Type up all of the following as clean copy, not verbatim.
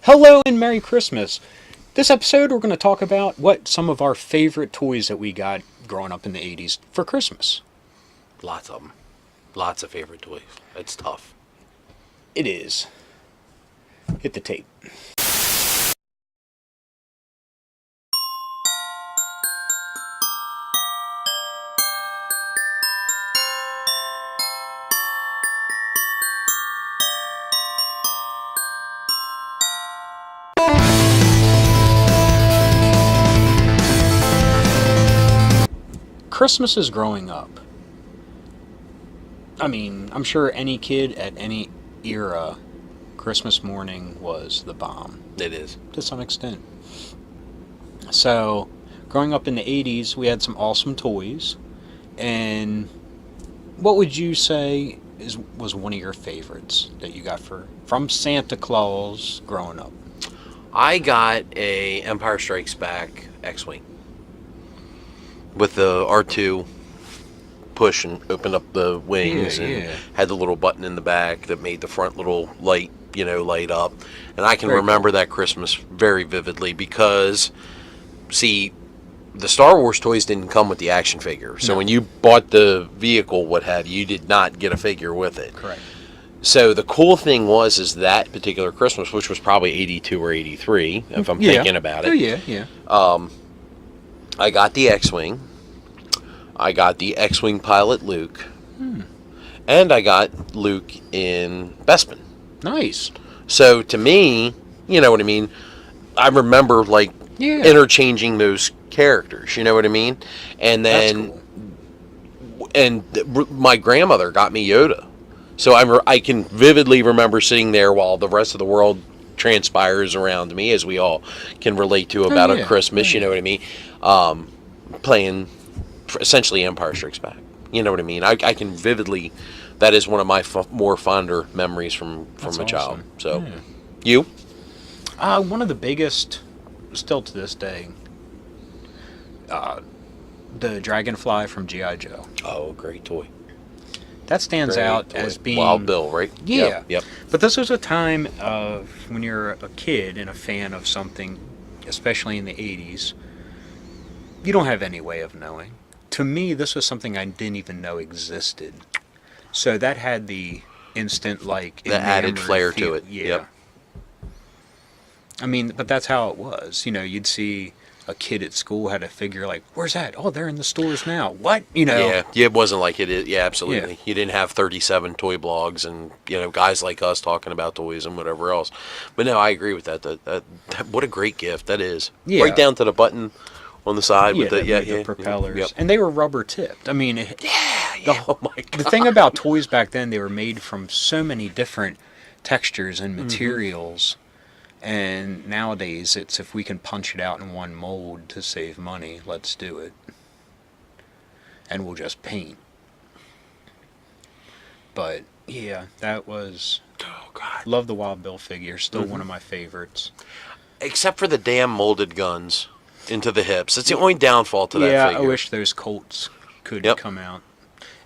Hello and Merry Christmas. This episode, we're going to talk about what some of our favorite toys that we got growing up in the 80s for Christmas. Lots of them. Lots of favorite toys. It's tough. It is. Hit the tape. Christmas is growing up. I mean, I'm sure any kid at any era, Christmas morning was the bomb. It is. To some extent. So, growing up in the 80s, we had some awesome toys. And what would you say was one of your favorites that you got from Santa Claus growing up? I got a Empire Strikes Back X-Wing. With the R2 push and open up the wings and had the little button in the back that made the front little light, light up. And I can remember that Christmas very vividly because, see, the Star Wars toys didn't come with the action figure. So when you bought the vehicle, you did not get a figure with it. Correct. So the cool thing is that particular Christmas, which was probably 82 or 83, if I'm thinking about it. Oh, yeah. I got the X-Wing. I got the X-Wing pilot Luke. And I got Luke in Bespin. Nice. So to me, you know what I mean? I remember interchanging those characters, you know what I mean? And then my grandmother got me Yoda. So I can vividly remember sitting there while the rest of the world transpires around me, as we all can relate to about a Christmas, you know what I mean? Playing essentially Empire Strikes Back. You know what I mean? I can vividly, that is one of my more fonder memories from a child. So, you? One of the biggest, still to this day, the Dragonfly from G.I. Joe. Oh, great toy. That stands out as being... Wild Bill, right? Yeah. Yep. But this was a time of when you're a kid and a fan of something, especially in the 80s, you don't have any way of knowing. To me, this was something I didn't even know existed. So that had the instant, the added flair to it. Yeah. Yep. I mean, but that's how it was. You'd see a kid at school had a figure where's that? Oh, they're in the stores now. What? Yeah, it wasn't like it is. Yeah, absolutely. Yeah. You didn't have 37 toy blogs and, guys like us talking about toys and whatever else. But no, I agree with that. That what a great gift that is. Yeah. Right down to the button on the side with the propellers. Yep. And they were rubber tipped. I mean, oh my God. The thing about toys back then, they were made from so many different textures and materials. And nowadays, it's if we can punch it out in one mold to save money, let's do it. And we'll just paint. But, yeah, that was... Oh, God. Love the Wild Bill figure. Still one of my favorites. Except for the damn molded guns into the hips. It's the only downfall to that figure. Yeah, I wish those Colts could come out.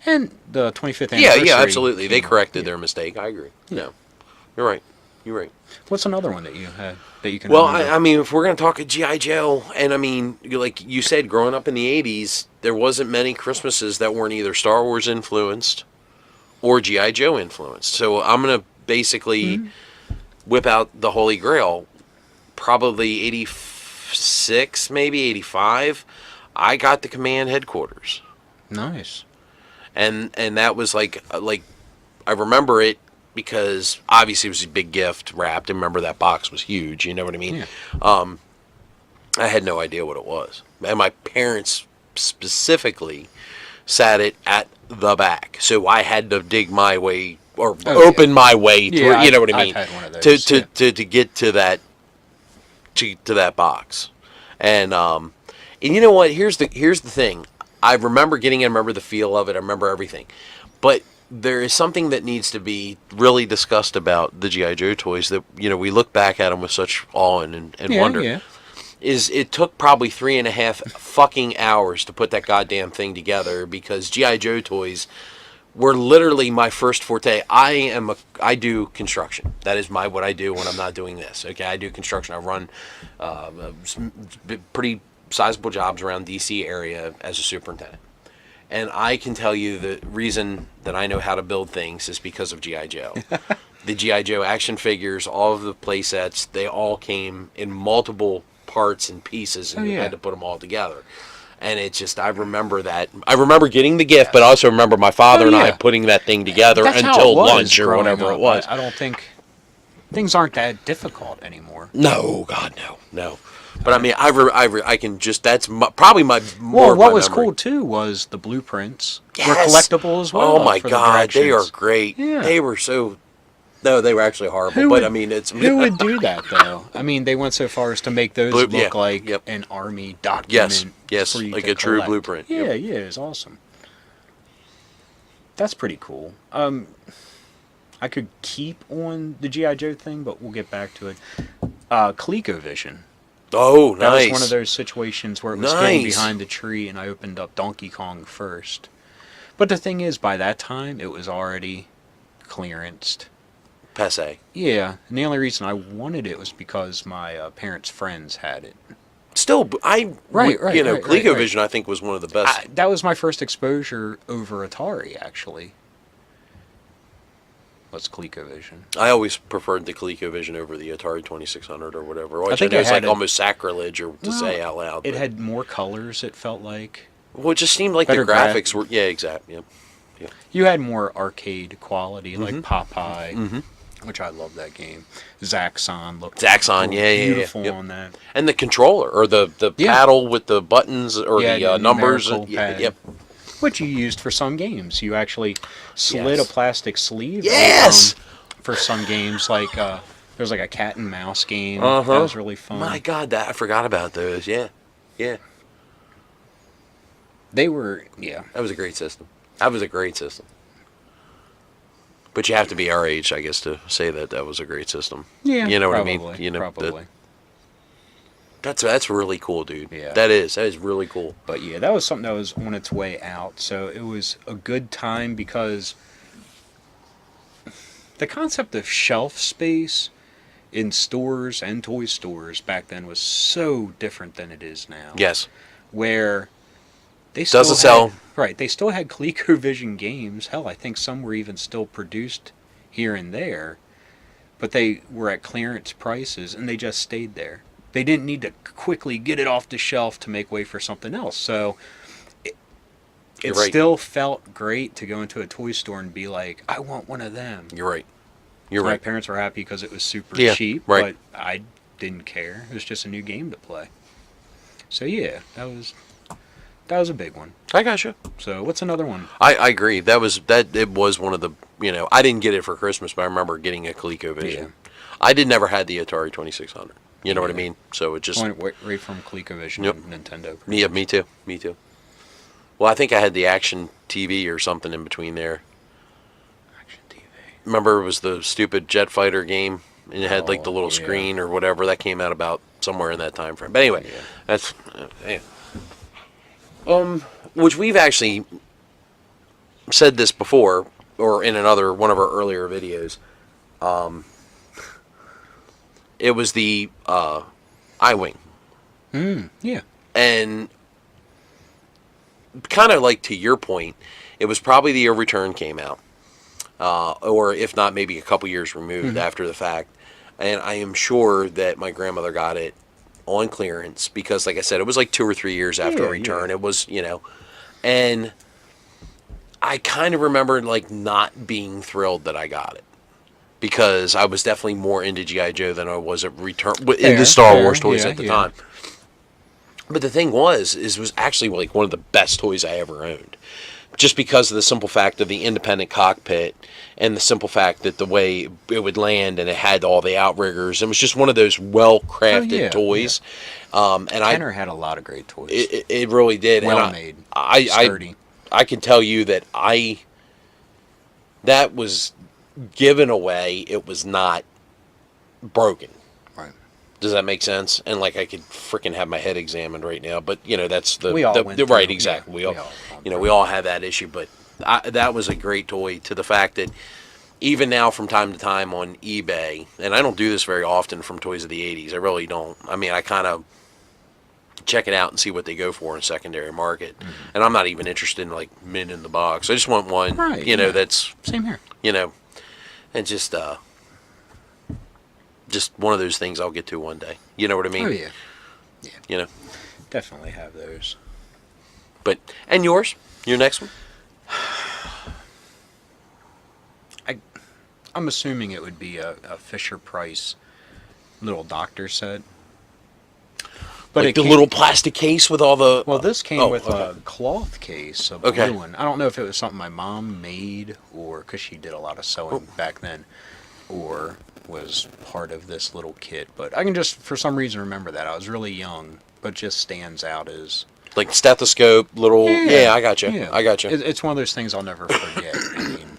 And the 25th anniversary. Yeah, absolutely. They corrected their mistake. I agree. No, you're right. You're right. What's another one that you had that you can remember? Well, I mean, if we're going to talk a G.I. Joe, and I mean, like you said, growing up in the 80s, there wasn't many Christmases that weren't either Star Wars influenced or G.I. Joe influenced. So I'm going to basically whip out the Holy Grail. Probably 86, maybe 85. I got the Command headquarters. Nice. And that was like I remember it because obviously it was a big gift wrapped. And remember that box was huge. You know what I mean? Yeah. I had no idea what it was. And my parents specifically sat it at the back. So I had to dig my way or open my way to you know what I mean? I've had one of those, to get to that to that box. And you know what? Here's the thing. I remember getting it, I remember the feel of it, I remember everything. But there is something that needs to be really discussed about the G.I. Joe toys that, we look back at them with such awe and wonder. Yeah. Is it took probably 3.5 fucking hours to put that goddamn thing together because G.I. Joe toys were literally my first forte. I do construction. That is what I do when I'm not doing this. Okay, I do construction. I run some pretty sizable jobs around DC area as a superintendent. And I can tell you the reason that I know how to build things is because of G.I. Joe. The G.I. Joe action figures, all of the play sets, they all came in multiple parts and pieces, and you had to put them all together. And it's just, I remember that. I remember getting the gift, but I also remember my father and I putting that thing together until lunch or whatever it was. I don't think things aren't that difficult anymore. No, God, no. But I mean, I can just, that's probably my more. Well, what was cool too was the blueprints were collectible as well. Oh my God, they are great. Yeah. They were so. No, they were actually horrible. I mean, it's who would do that though? I mean, they went so far as to make those look like an army document. Yes, for you like to a true blueprint. Yeah, yeah, it's awesome. That's pretty cool. I could keep on the G.I. Joe thing, but we'll get back to it. ColecoVision. Oh, nice. That was one of those situations where it was getting behind the tree, and I opened up Donkey Kong first. But the thing is, by that time, it was already clearanced. Passe. Yeah, and the only reason I wanted it was because my parents' friends had it. Still, right. ColecoVision, I think, was one of the best. That was my first exposure over Atari, actually. What's ColecoVision? I always preferred the ColecoVision over the Atari 2600 or whatever. Which I think it was had like almost sacrilege to say out loud. It had more colors, it felt like. Well, it just seemed like the graphics were... Yeah, exactly. Yeah. You had more arcade quality, like Popeye, which I love that game. Zaxxon looked beautiful on that. And the controller, or the paddle with the buttons, or the numbers. Yep. Which you used for some games. You actually slid a plastic sleeve for some games. Like there's like a cat and mouse game that was really fun. My God, I forgot about those. Yeah. They were That was a great system. But you have to be our age, I guess, to say that was a great system. Yeah, you know probably, what I mean. You know, probably. That's really cool, dude. Yeah. That is really cool. But yeah, that was something that was on its way out. So it was a good time because the concept of shelf space in stores and toy stores back then was so different than it is now. Yes. Where they still doesn't sell. Right, they still had ColecoVision games. Hell, I think some were even still produced here and there, but they were at clearance prices and they just stayed there. They didn't need to quickly get it off the shelf to make way for something else. So it still felt great to go into a toy store and be like, I want one of them. You're right. My parents were happy because it was super cheap, but I didn't care. It was just a new game to play. So yeah, that was a big one. I gotcha. So what's another one? I agree. It was one of the, I didn't get it for Christmas, but I remember getting a ColecoVision. Yeah. I never had the Atari 2600. You know what I mean? So it just went right from ColecoVision and Nintendo. Yeah, me too. Well, I think I had the Action TV or something in between there. Action TV. Remember, it was the stupid jet fighter game, and it had like the little screen or whatever that came out about somewhere in that time frame. But anyway, that's which we've actually said this before, or in one of our earlier videos. It was the iWing. Yeah. And kind of like to your point, it was probably the year Return came out. Or if not, maybe a couple years removed after the fact. And I am sure that my grandmother got it on clearance because, like I said, it was like 2 or 3 years after Return. It was, and I kind of remember like not being thrilled that I got it. Because I was definitely more into G.I. Joe than I was at Return into Star Wars toys at the time. But the thing was actually like one of the best toys I ever owned, just because of the simple fact of the independent cockpit and the simple fact that the way it would land and it had all the outriggers. It was just one of those well-crafted toys. Yeah. And Kenner had a lot of great toys. It really did. Well made. Sturdy. I can tell you that that was given away. It was not broken. Right. Does that make sense? And like I could freaking have my head examined right now, but that's we all went right. through, Exactly. We all we all have that issue, but that was a great toy. To the fact that even now, from time to time on eBay, and I don't do this very often from toys of the '80s. I really don't. I mean, I kind of check it out and see what they go for in secondary market, and I'm not even interested in like mint in the box. I just want one, Right, you know, yeah. that's Same here. you know, and just one of those things I'll get to one day. You know what I mean? Oh yeah, You know, definitely have those. but and yours, your next one? I'm assuming it would be a Fisher Price little doctor set. But Like it the came- little plastic case with all the. Well, this came Oh, with okay. a cloth case, a Okay. blue one. I don't know if it was something my mom made, or because she did a lot of sewing back then, or was part of this little kit. But I can just, for some reason, remember that. I was really young, but just stands out as. Like stethoscope, little. Yeah, I got you. Yeah. I got you. It's one of those things I'll never forget. I mean,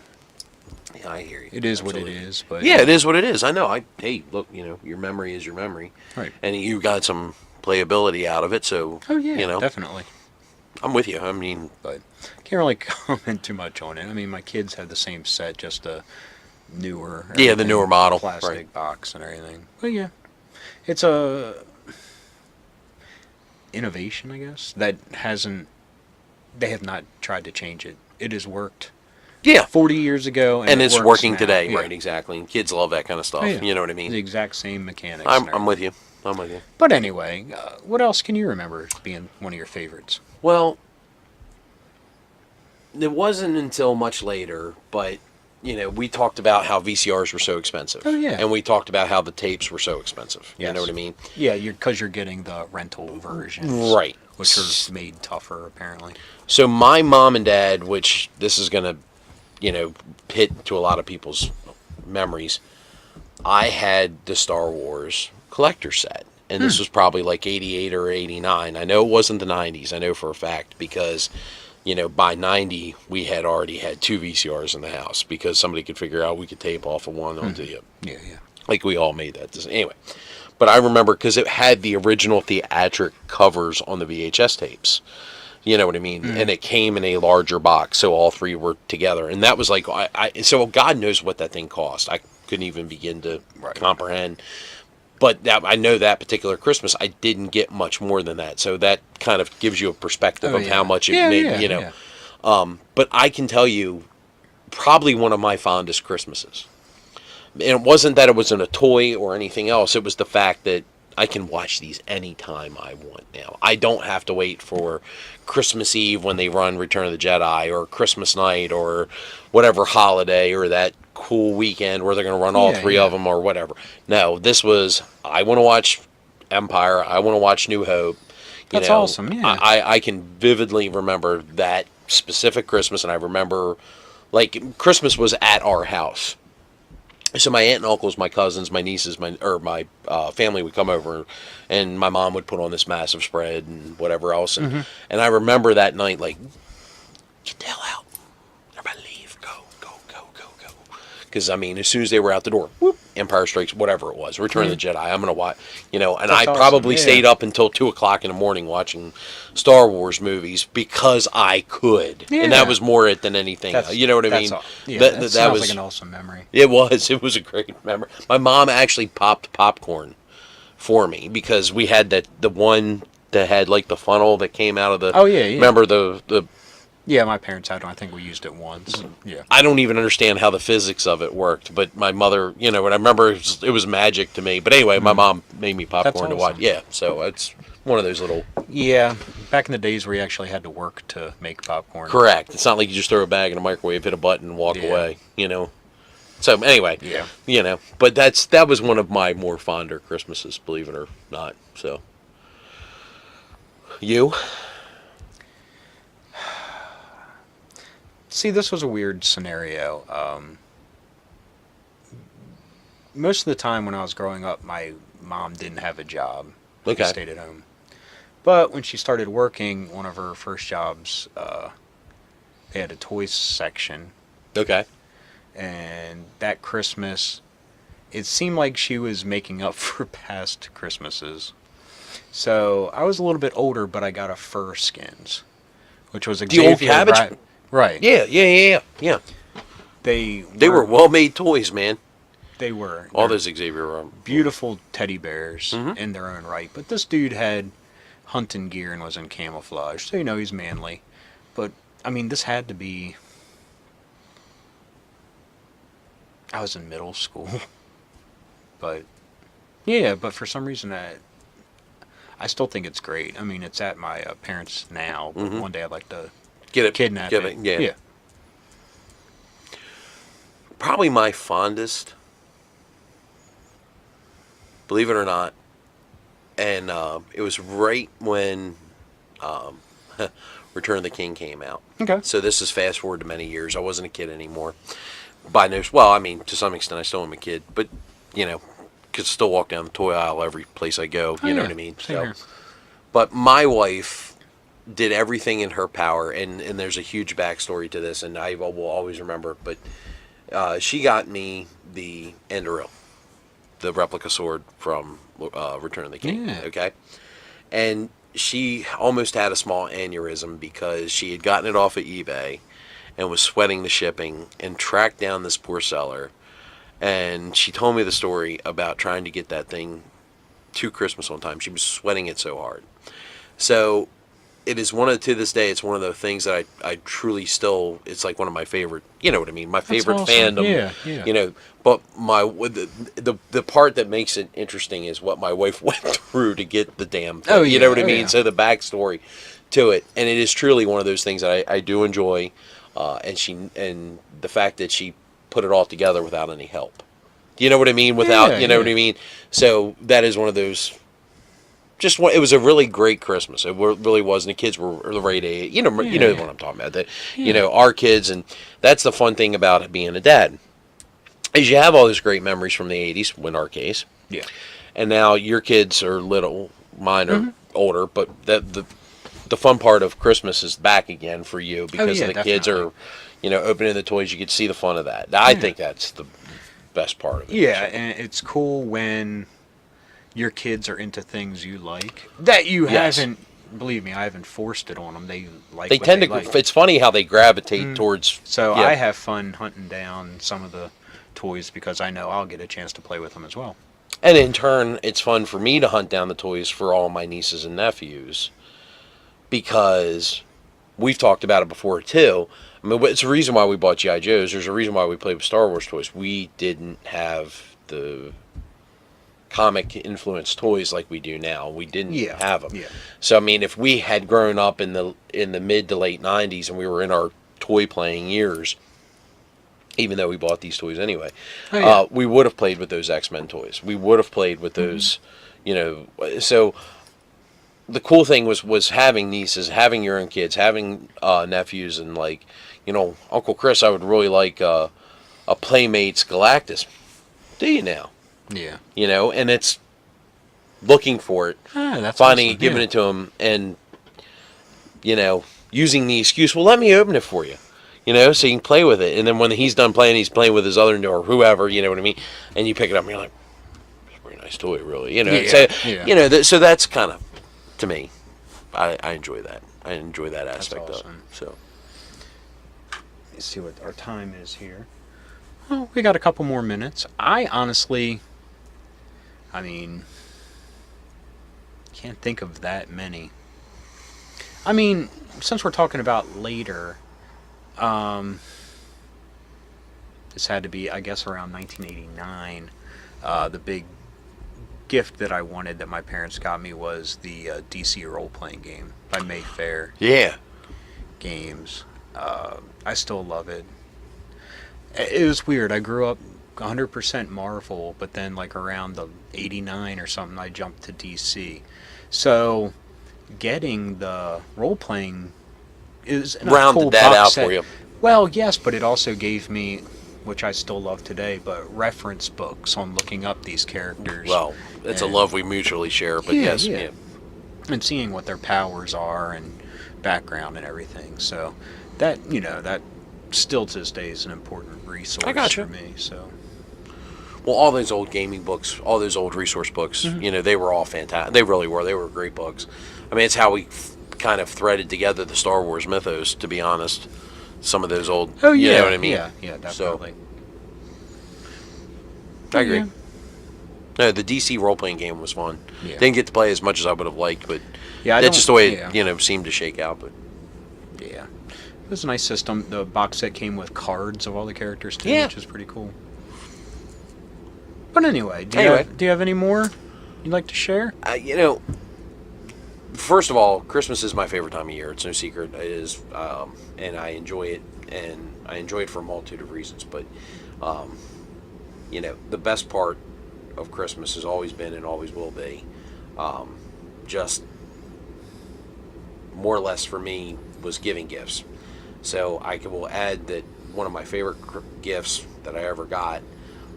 Yeah, I hear you. it is what it Absolutely. is. But Yeah, it is what it is. I know. Hey, look, you know, your memory is your memory, Right. and you got some playability out of it. So, Oh yeah, you know, definitely. I'm with you. I mean, But can't really comment too much on it. I mean, my kids had the same set, just a newer. Yeah, the everything, newer model, plastic right. box and everything. But yeah, it's a innovation, I guess, that hasn't. They have not tried to change it. It has worked yeah, 40 years ago, and it it's works working now. today, Yeah. right? Exactly. And kids love that kind of stuff. Oh, yeah. You know what I The mean? exact same mechanics. I'm and with everything. you. I'm with you. But anyway, what else can you remember as being one of your favorites? Well, it wasn't until much later, but you know, we talked about how VCRs were so expensive. Oh, yeah. And we talked about how the tapes were so expensive. You Yes. know what I mean? Yeah, because you're getting the rental versions, Right. Which are made tougher, apparently. So my mom and dad, which this is gonna, you know, hit to a lot of people's memories. I had the Star Wars collector set, and this was probably like '88 or '89. I know it wasn't the '90s. I know for a fact because, you know, by '90 we had already had 2 VCRs in the house because somebody could figure out we could tape off of one onto the other. Yeah, yeah. Like we all made that decision. Anyway, but I remember because it had the original theatric covers on the VHS tapes. You know what I mean? And it came in a larger box, so all 3 were together. And that was like, so God knows what that thing cost. I couldn't even begin to Right. comprehend. But that I know that particular Christmas, I didn't get much more than that. So that kind of gives you a perspective Oh, of yeah. how much it Yeah, made, yeah, you know. yeah. But I can tell you, probably one of my fondest Christmases. And it wasn't that it wasn't a toy or anything else. It was the fact that I can watch these anytime I want now. I don't have to wait for Christmas Eve when they run Return of the Jedi or Christmas night or whatever holiday or that cool weekend where they're going to run all Yeah, 3 yeah. of them or whatever. No, this was, I want to watch Empire. I want to watch New Hope. You That's know, awesome, yeah. I can vividly remember that specific Christmas, and I remember, like, Christmas was at our house. So my aunt and uncles, my cousins, my nieces, my family would come over, and my mom would put on this massive spread and whatever else. And, and I remember that night, like, get the hell out. Everybody leave. Go, go, go, go, go. Because, I mean, as soon as they were out the door, whoop, Empire Strikes, whatever it was, Return of the Jedi, I'm going to watch, you know, and That's I awesome, probably yeah. stayed up until 2 o'clock in the morning watching Star Wars movies because I could. And Yeah. that was more it than anything. You know what I mean? Yeah, That- that that sounds was, like an awesome memory. it was a great memory. My mom actually popped popcorn for me because we had the one that had like the funnel that came out of the. Oh, yeah, yeah. Remember the Yeah, my parents had one. I think we used it once. Yeah. I don't even understand how the physics of it worked, but my mother, you know, and I remember it was magic to me. But anyway, my mom made me popcorn to watch. awesome. Yeah, so it's one of those little. Yeah, back in the days where you actually had to work to make popcorn. Correct. It's not like you just throw a bag in a microwave, hit a button, and walk Yeah. away. You know. So anyway, Yeah. you know, but that was one of my more fonder Christmases, believe it or not. So, you? See, this was a weird scenario. Most of the time when I was growing up, my mom didn't have a job. She Okay. stayed at home. But when she started working, one of her first jobs, they had a toys section. Okay. And that Christmas, it seemed like she was making up for past Christmases. So I was a little bit older, but I got a Fur Skins, which was The old Xavier Cabbage? Right. Yeah. They were well-made toys, man. They were. All They're those Xavier were beautiful teddy bears Mhm. in their own right. But this dude had hunting gear and was in camouflage, so he's manly. But I mean, this had to be. I was in middle school, but yeah. But for some reason, I still think it's great. I mean, it's at my parents' now, but Mhm. one day I'd like to get it, kidnap give it. Yeah. Probably my fondest, believe it or not, and it was right when um, Return of the King came out. Okay. So this is fast forward to many years. I wasn't a kid anymore. By no, well, I mean to some extent I still am a kid, but could still walk down the toy aisle every place I go. Oh, You know yeah. what I mean? Same here. But my wife did everything in her power, and there's a huge backstory to this, and I will always remember it. But she got me the Enderil, the replica sword from Return of the King. Yeah. Okay, and she almost had a small aneurysm because she had gotten it off of eBay and was sweating the shipping and tracked down this poor seller. And she told me the story about trying to get that thing to Christmas on time. She was sweating it so hard. So it is to this day, it's one of the things that I truly still, it's like one of my favorite, you know what I mean? My favorite awesome. fandom. Yeah. But the part that makes it interesting is what my wife went through to get the damn thing. Oh, You know yeah. what I Oh, mean? yeah. So the backstory to it. And it is truly one of those things that I do enjoy. And the fact that she put it all together without any help. You know what I mean? Without, Yeah, you know what yeah. I mean? So that is one of those. It was a really great Christmas. It really was, and the kids were the right age. You know Yeah. what I'm talking about. That Yeah. our kids, and that's the fun thing about being a dad, is you have all those great memories from the '80s, in our case, Yeah. and now your kids are little. Mine are Mm-hmm. older, but the fun part of Christmas is back again for you because yeah, the kids are, definitely. opening the toys. You get to see the fun of that. I Yeah. think that's the best part of it. Yeah, and it's cool when your kids are into things you like that you Yes. haven't. Believe me, I haven't forced it on them. They like. They what tend they to. like. It's funny how they gravitate towards. So yeah. I have fun hunting down some of the toys because I know I'll get a chance to play with them as well. And in turn, it's fun for me to hunt down the toys for all my nieces and nephews because we've talked about it before too. I mean, it's a reason why we bought G.I. Joes. There's a reason why we played with Star Wars toys. We didn't have the comic influenced toys like we do now. We didn't have them. Yeah. So I mean, if we had grown up in the mid to late '90s and we were in our toy playing years, even though we bought these toys anyway, Oh, yeah. we would have played with those X-Men toys. We would have played with those, So the cool thing was having nieces, having your own kids, having nephews, and Uncle Chris, I would really like a Playmates Galactus. Do you now? Yeah. And it's looking for it, That's finding awesome. it, giving Yeah. it to him, and using the excuse, well, let me open it for you. So you can play with it. And then when he's done playing, he's playing with his other or whoever, you know what I mean? And you pick it up and you're like, it's a pretty nice toy, really. Yeah, So, yeah. so that's kind of, to me, I enjoy that. I enjoy that aspect of awesome. it. So, Let's see what our time is here. Oh, we got a couple more minutes. I honestly, can't think of that many. I mean, since we're talking about later, this had to be, I guess, around 1989. The big gift that I wanted that my parents got me was the DC role-playing game by Mayfair yeah. Games. I still love it. It was weird. I grew up 100% Marvel, but then around the 89 or something, I jumped to DC. So getting the role-playing is a Rounded cool that box out set. for you. Well, yes, but it also gave me, which I still love today, but reference books on looking up these characters. Well, it's a And- love we mutually share, but Yeah, yes. yeah. Yeah. and seeing what their powers are and background and everything. So that that still to this day is an important resource I gotcha. for me. So Well, all those old gaming books, all those old resource books, they were all fantastic. They really were. They were great books. I mean, it's how we kind of threaded together the Star Wars mythos, to be honest. some of those old. Oh yeah, You know what I mean? Yeah, definitely. I agree. Yeah. No, the DC role playing game was fun. Yeah. Didn't get to play as much as I would have liked, but Yeah, that's just the way yeah. it seemed to shake out. But Yeah, it was a nice system. The box set came with cards of all the characters too, Yeah. which was pretty cool. But anyway, do you have any more you'd like to share? First of all, Christmas is my favorite time of year. It's no secret. It is, and I enjoy it, and I enjoy it for a multitude of reasons. But, the best part of Christmas has always been and always will be, just more or less for me, was giving gifts. So will add that one of my favorite gifts that I ever got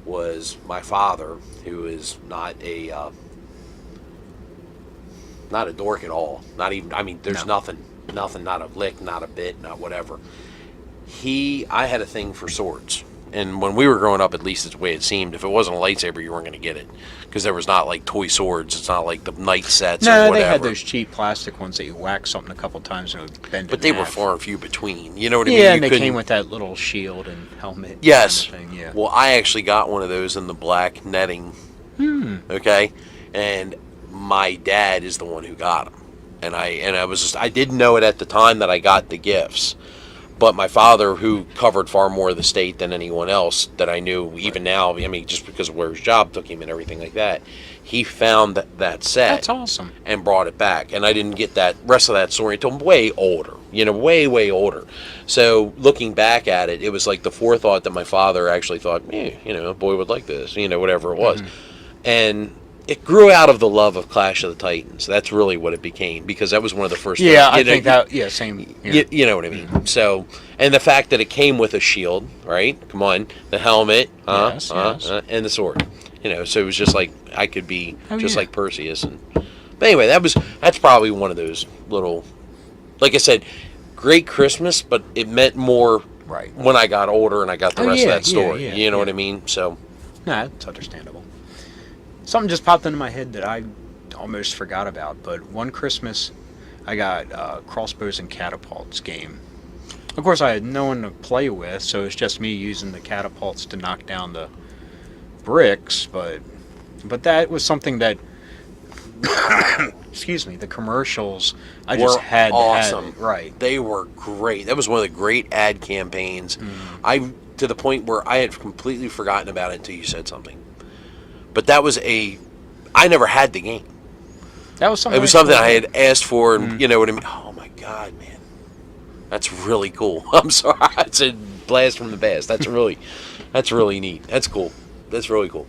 was my father, who is not a dork at all. Not even. I mean, there's nothing. Not a lick, not a bit, not whatever. I had a thing for swords, and when we were growing up, at least it's the way it seemed. If it wasn't a lightsaber, you weren't going to get it, because there was not like toy swords. It's not like the knight sets or whatever. No, they had those cheap plastic ones that you whack something a couple times and it would bend. But they were far and few between. You know what I Yeah, mean? and they came with that little shield and helmet. Yes. Kind of thing, yeah. Well, I actually got one of those in the black netting. Okay, and my dad is the one who got them, and I didn't know it at the time that I got the gifts, but my father, who covered far more of the state than anyone else that I knew, even now, I mean, just because of where his job took him and everything like that, he found that set. That's awesome. And brought it back, and I didn't get that rest of that story until way older. Way older. So looking back at it, it was like the forethought that my father actually thought, a boy would like this, whatever it was. And it grew out of the love of Clash of the Titans. That's really what it became, because that was one of the first. Yeah, I think that. Yeah, same. Yeah. You know what I mean. So, and the fact that it came with a shield, right? Come on, the helmet, Yes. and the sword. So it was just like I could be like Perseus. But anyway, that's probably one of those little, like I said, great Christmas, but it meant more Right. when I got older and I got the rest of that story. yeah, you know what I mean? So. No, that's understandable. Something just popped into my head that I almost forgot about, but one Christmas I got Crossbows and Catapults game. Of course, I had no one to play with, so it's just me using the catapults to knock down the bricks, but that was something that excuse me, the commercials I just had awesome. to have it, right. They were great. That was one of the great ad campaigns. To the point where I had completely forgotten about it until you said something. But that was I never had the game. That was something. It was something I had asked for, and you know what I mean. Oh my God, man, that's really cool. I'm sorry, it's a blast from the past. That's really neat. That's cool. That's really cool.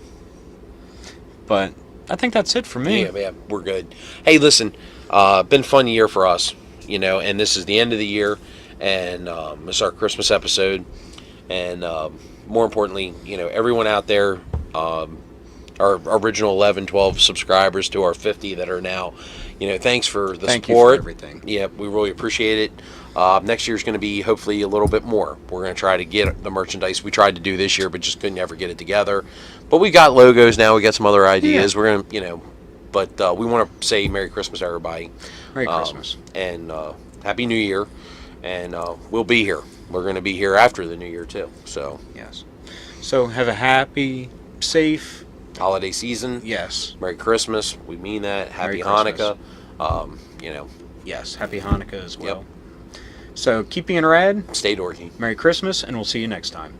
But I think that's it for me. Yeah, we're good. Hey, listen, been a fun year for us, and this is the end of the year, and it's our Christmas episode, and more importantly, everyone out there, our original 11, 12 subscribers to our 50 that are now, thanks for the Thank support. you for everything. Yeah, we really appreciate it. Next year's going to be hopefully a little bit more. We're going to try to get the merchandise we tried to do this year, but just couldn't ever get it together. But we got logos now. We got some other ideas. Yeah. We're going to, but we want to say Merry Christmas, everybody. Merry Christmas. And Happy New Year. And we'll be here. We're going to be here after the New Year, too. So, Yes. So have a happy, safe holiday season. Yes. Merry Christmas. We mean that. Happy Merry Hanukkah. Yes. Happy Hanukkah as well. So keep being rad. Stay dorky. Merry Christmas, and we'll see you next time.